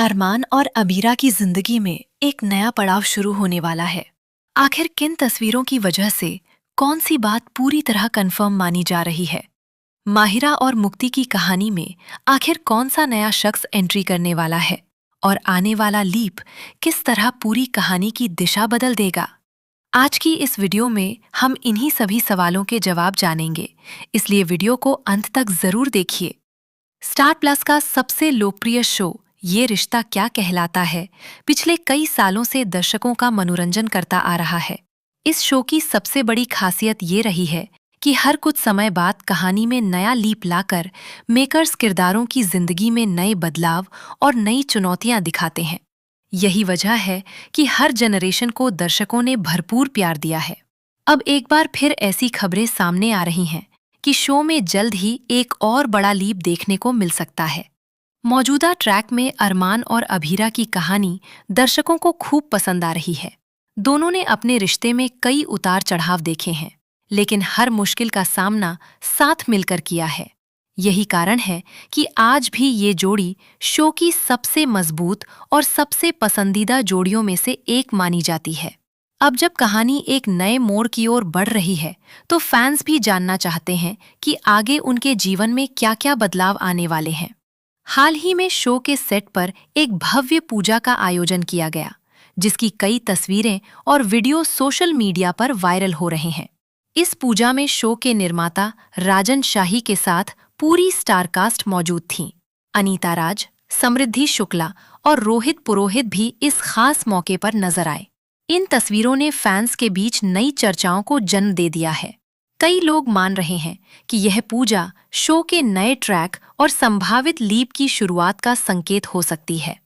अरमान और अबीरा की जिंदगी में एक नया पड़ाव शुरू होने वाला है। आखिर किन तस्वीरों की वजह से कौन सी बात पूरी तरह कंफर्म मानी जा रही है? माहिरा और मुक्ति की कहानी में आखिर कौन सा नया शख्स एंट्री करने वाला है? और आने वाला लीप किस तरह पूरी कहानी की दिशा बदल देगा? आज की इस वीडियो में हम इन्हीं सभी सवालों के जवाब जानेंगे, इसलिए वीडियो को अंत तक जरूर देखिए। स्टार प्लस का सबसे लोकप्रिय शो ये रिश्ता क्या कहलाता है पिछले कई सालों से दर्शकों का मनोरंजन करता आ रहा है। इस शो की सबसे बड़ी खासियत ये रही है कि हर कुछ समय बाद कहानी में नया लीप लाकर मेकर्स किरदारों की जिंदगी में नए बदलाव और नई चुनौतियां दिखाते हैं। यही वजह है कि हर जनरेशन को दर्शकों ने भरपूर प्यार दिया है। अब एक बार फिर ऐसी खबरें सामने आ रही हैं कि शो में जल्द ही एक और बड़ा लीप देखने को मिल सकता है। मौजूदा ट्रैक में अरमान और अभीरा की कहानी दर्शकों को खूब पसंद आ रही है। दोनों ने अपने रिश्ते में कई उतार चढ़ाव देखे हैं, लेकिन हर मुश्किल का सामना साथ मिलकर किया है। यही कारण है कि आज भी ये जोड़ी शो की सबसे मजबूत और सबसे पसंदीदा जोड़ियों में से एक मानी जाती है। अब जब कहानी एक नए मोड़ की ओर बढ़ रही है, तो फैंस भी जानना चाहते हैं कि आगे उनके जीवन में क्या-क्या बदलाव आने वाले हैं। हाल ही में शो के सेट पर एक भव्य पूजा का आयोजन किया गया, जिसकी कई तस्वीरें और वीडियो सोशल मीडिया पर वायरल हो रहे हैं। इस पूजा में शो के निर्माता राजन शाही के साथ पूरी स्टारकास्ट मौजूद थीं। अनीता राज, समृद्धि शुक्ला और रोहित पुरोहित भी इस खास मौके पर नजर आए। इन तस्वीरों ने फैंस के बीच नई चर्चाओं को जन्म दे दिया है। कई लोग मान रहे हैं कि यह पूजा शो के नए ट्रैक और संभावित लीप की शुरुआत का संकेत हो सकती है।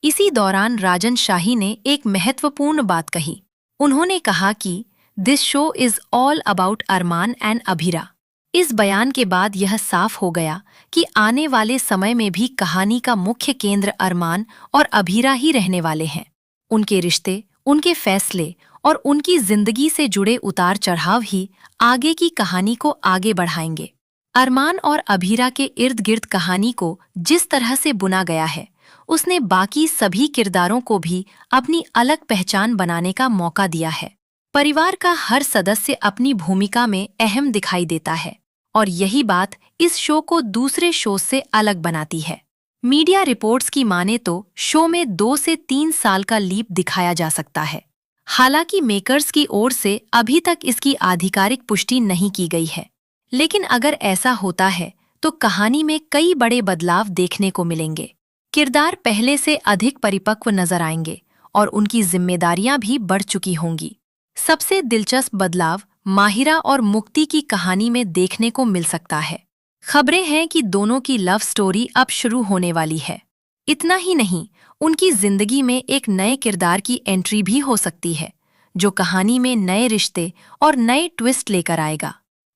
इसी दौरान राजन शाही ने एक महत्वपूर्ण बात कही। उन्होंने कहा कि this show is all about Armaan and Abhira. इस बयान के बाद यह साफ हो गया कि आने वाले समय में भी कहानी का मुख्य केंद्र अरमान और अभीरा ही रहने वाले हैं। उनके रिश्ते, उनके फैसले और उनकी जिंदगी से जुड़े उतार चढ़ाव ही आगे की कहानी को आगे बढ़ाएंगे। अरमान और अभीरा के इर्द गिर्द कहानी को जिस तरह से बुना गया है, उसने बाकी सभी किरदारों को भी अपनी अलग पहचान बनाने का मौका दिया है। परिवार का हर सदस्य अपनी भूमिका में अहम दिखाई देता है, और यही बात इस शो को दूसरे शो से अलग बनाती है। मीडिया रिपोर्ट्स की माने तो शो में 2 से 3 साल का लीप दिखाया जा सकता है। हालांकि मेकर्स की ओर से अभी तक इसकी आधिकारिक पुष्टि नहीं की गई है, लेकिन अगर ऐसा होता है तो कहानी में कई बड़े बदलाव देखने को मिलेंगे। किरदार पहले से अधिक परिपक्व नजर आएंगे और उनकी जिम्मेदारियां भी बढ़ चुकी होंगी। सबसे दिलचस्प बदलाव माहिरा और मुक्ति की कहानी में देखने को मिल सकता है। खबरें हैं कि दोनों की लव स्टोरी अब शुरू होने वाली है। इतना ही नहीं, उनकी जिंदगी में एक नए किरदार की एंट्री भी हो सकती है, जो कहानी में नए रिश्ते और नए ट्विस्ट लेकर आएगा।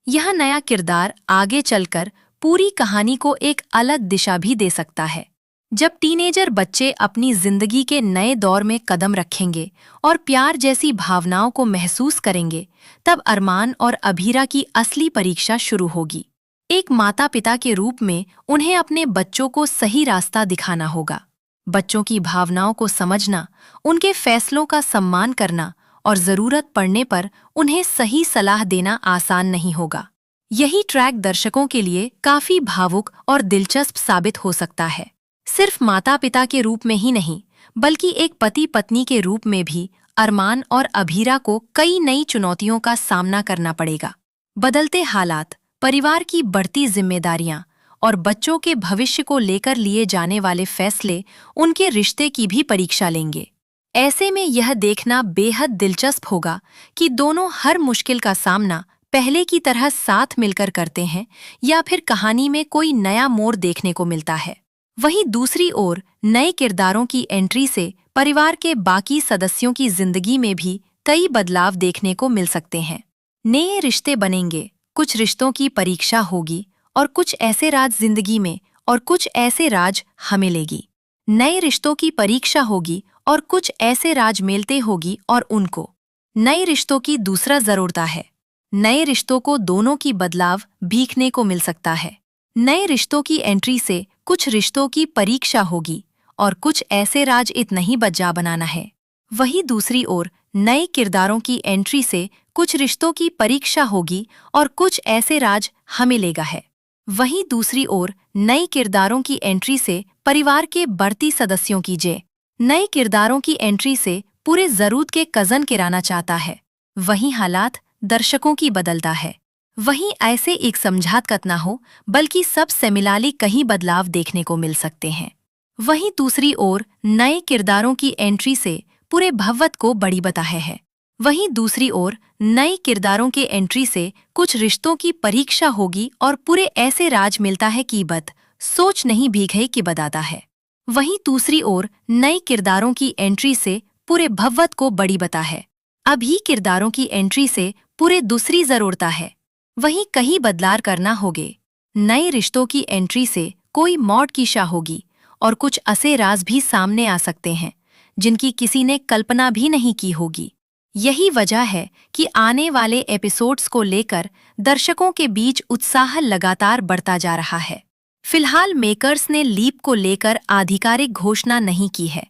यह नया किरदार आगे चलकर पूरी कहानी को एक अलग दिशा भी दे सकता है। जब टीनेजर बच्चे अपनी जिंदगी के नए दौर में कदम रखेंगे और प्यार जैसी भावनाओं को महसूस करेंगे, तब अरमान और अभीरा की असली परीक्षा शुरू होगी। एक माता-पिता के रूप में उन्हें अपने बच्चों को सही रास्ता दिखाना होगा। बच्चों की भावनाओं को समझना, उनके फैसलों का सम्मान करना और जरूरत पड़ने पर उन्हें सही सलाह देना आसान नहीं होगा। यही ट्रैक दर्शकों के लिए काफी भावुक और दिलचस्प साबित हो सकता है। सिर्फ माता-पिता के रूप में ही नहीं, बल्कि एक पति-पत्नी के रूप में भी अरमान और अभीरा को कई नई चुनौतियों का सामना करना पड़ेगा। बदलते हालात, परिवार की बढ़ती जिम्मेदारियां और बच्चों के भविष्य को लेकर लिए जाने वाले फैसले उनके रिश्ते की भी परीक्षा लेंगे। ऐसे में यह देखना बेहद दिलचस्प होगा कि दोनों हर मुश्किल का सामना पहले की तरह साथ मिलकर करते हैं या फिर कहानी में कोई नया मोड़ देखने को मिलता है। वहीं दूसरी ओर नए किरदारों की एंट्री से परिवार के बाकी सदस्यों की जिंदगी में भी कई बदलाव देखने को मिल सकते हैं। नए रिश्ते बनेंगे, कुछ रिश्तों की परीक्षा होगी और कुछ ऐसे राज जिंदगी में और कुछ ऐसे राज हमें लेगी। नए रिश्तों की परीक्षा होगी और कुछ ऐसे राज मिलते होगी और उनको। नए रिश्तों की दूसरा जरूरता है। नए रिश्तों को दोनों की बदलाव भीखने को मिल सकता है। नए रिश्तों की एंट्री से कुछ रिश्तों की परीक्षा होगी और कुछ ऐसे राज इत नहीं बज्जा बनाना है। वहीं दूसरी ओर नए किरदारों की एंट्री से कुछ रिश्तों की परीक्षा होगी और कुछ ऐसे राज हमें लेगा है। वहीं दूसरी ओर नए किरदारों की एंट्री से परिवार के बढ़ती सदस्यों की नए किरदारों की एंट्री से पूरे जरूरत के कजन किराना चाहता है। वहीं हालात दर्शकों की बदलता है। वहीं ऐसे एक समझात कत ना हो, बल्कि सब से मिलाली कहीं बदलाव देखने को मिल सकते हैं। वहीं दूसरी ओर नए किरदारों की एंट्री से पूरे भव्वत को बड़ी बताया है। वहीं दूसरी ओर नए किरदारों के एंट्री से कुछ रिश्तों की परीक्षा होगी और पूरे ऐसे राज मिलता है कि बत सोच नहीं भीगे कि बताता है। वहीं दूसरी ओर नए किरदारों की एंट्री से पूरे भव्वत को बड़ी बता है। अभी किरदारों की एंट्री से पूरे दूसरी जरूरता है। वहीं कहीं बदलाव करना होगे। नए रिश्तों की एंट्री से कोई मौत की शाह होगी और कुछ ऐसे राज भी सामने आ सकते हैं जिनकी किसी ने कल्पना भी नहीं की होगी। यही वजह है कि आने वाले एपिसोड्स को लेकर दर्शकों के बीच उत्साह लगातार बढ़ता जा रहा है। फिलहाल मेकर्स ने लीप को लेकर आधिकारिक घोषणा नहीं की है,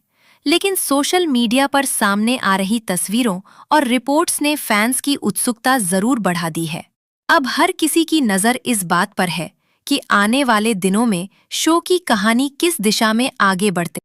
लेकिन सोशल मीडिया पर सामने आ रही तस्वीरों और रिपोर्ट्स ने फैंस की उत्सुकता जरूर बढ़ा दी है। अब हर किसी की नज़र इस बात पर है कि आने वाले दिनों में शो की कहानी किस दिशा में आगे बढ़ते